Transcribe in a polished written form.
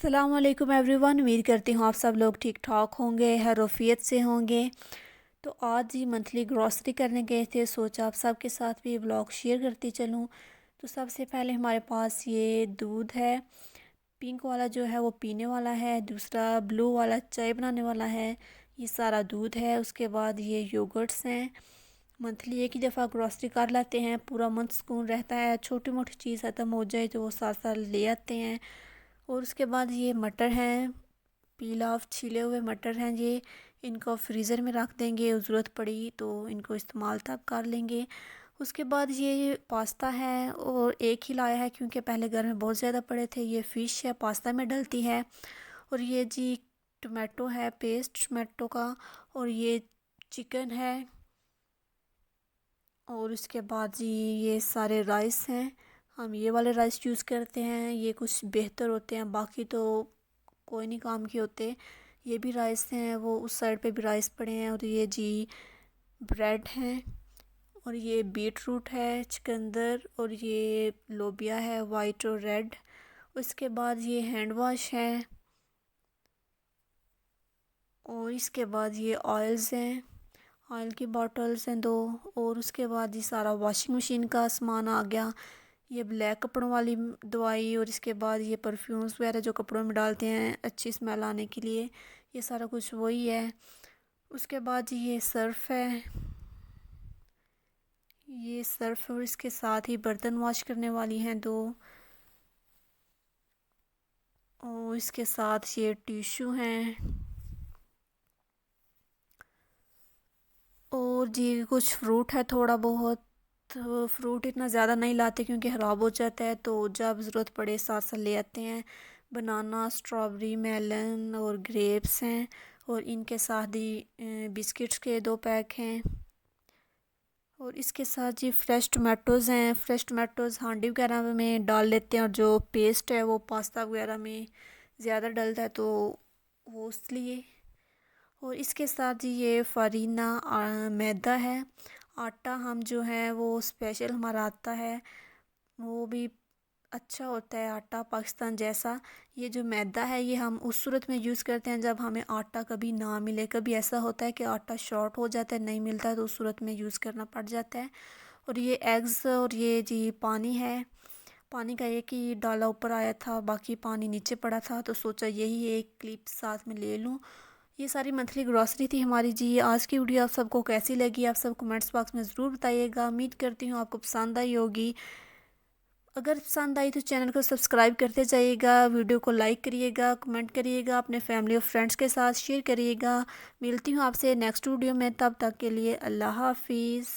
अस्सलाम वालेकुम एवरीवन। उम्मीद करती हूँ आप सब लोग ठीक ठाक होंगे, हैरोफियत से होंगे। तो आज ही मंथली ग्रॉसरी करने गए थे, सोचा आप सबके साथ भी ब्लॉग शेयर करती चलूँ। तो सबसे पहले हमारे पास ये दूध है, पिंक वाला जो है वो पीने वाला है, दूसरा ब्लू वाला चाय बनाने वाला है। ये सारा दूध है। उसके बाद ये योगर्ट्स हैं। मंथली एक ही दफ़ा ग्रॉसरी कर लाते हैं, पूरा मंथ सुकून रहता है। छोटी मोटी चीज़ ख़त्म हो जाए तो वो साथ साथ ले आते हैं। और उसके बाद ये मटर हैं, पीला ऑफ छिले हुए मटर हैं ये। इनको फ्रीज़र में रख देंगे, ज़रूरत पड़ी तो इनको इस्तेमाल तब कर लेंगे। उसके बाद ये पास्ता है और एक ही लाया है क्योंकि पहले घर में बहुत ज़्यादा पड़े थे। ये फ़िश है, पास्ता में डलती है। और ये जी टमाटो है, पेस्ट टमाटो का। और ये चिकन है। और उसके बाद जी ये सारे राइस हैं। हम ये वाले राइस यूज़ करते हैं, ये कुछ बेहतर होते हैं, बाकी तो कोई नहीं काम के होते। ये भी राइस हैं, वो उस साइड पे भी राइस पड़े हैं। और ये जी ब्रेड हैं। और ये बीट रूट है, चुकंदर, और ये लोबिया है, वाइट और रेड। उसके बाद ये हैंड वॉश है। और इसके बाद ये ऑयल्स हैं, ऑयल की बॉटल्स हैं 2। और उसके बाद ये सारा वॉशिंग मशीन का सामान आ गया। ये ब्लैक कपड़ों वाली दवाई। और इसके बाद ये परफ्यूम्स वगैरह जो कपड़ों में डालते हैं अच्छी स्मेल आने के लिए, ये सारा कुछ वही है। उसके बाद ये सर्फ़ है, ये सर्फ़। और इसके साथ ही बर्तन वॉश करने वाली हैं 2। और इसके साथ ये टिश्यू हैं। और जी कुछ फ्रूट है थोड़ा बहुत। तो फ्रूट इतना ज़्यादा नहीं लाते क्योंकि ख़राब हो जाता है, तो जब ज़रूरत पड़े साथ साथ ले आते हैं। बनाना, स्ट्रॉबेरी, मेलन और ग्रेप्स हैं। और इनके साथ ही बिस्किट्स के 2 पैक हैं। और इसके साथ जी फ्रेश टमाटोज़ हैं। फ्रेश टमाटोज़ हांडी वगैरह में डाल लेते हैं, और जो पेस्ट है वो पास्ता वगैरह में ज़्यादा डलता है तो वो इसलिए। और इसके साथ जी ये फारीना मैदा है। आटा हम जो है वो स्पेशल हमारा आता है, वो भी अच्छा होता है आटा पाकिस्तान जैसा। ये जो मैदा है ये हम उस सूरत में यूज़ करते हैं जब हमें आटा कभी ना मिले। कभी ऐसा होता है कि आटा शॉर्ट हो जाता है, नहीं मिलता है, तो उस सूरत में यूज़ करना पड़ जाता है। और ये एग्स और ये जी पानी है। पानी का एक ही डाला ऊपर आया था, बाकी पानी नीचे पड़ा था, तो सोचा यही एक क्लिप साथ में ले लूँ। ये सारी मंथली ग्रॉसरी थी हमारी जी। आज की वीडियो आप सबको कैसी लगी, आप सब कमेंट्स बॉक्स में ज़रूर बताइएगा। उम्मीद करती हूँ आपको पसंद आई होगी। अगर पसंद आई तो चैनल को सब्सक्राइब करते जाइएगा, वीडियो को लाइक करिएगा, कमेंट करिएगा, अपने फैमिली और फ्रेंड्स के साथ शेयर करिएगा। मिलती हूँ आपसे नेक्स्ट वीडियो में, तब तक के लिए अल्लाह हाफिज़।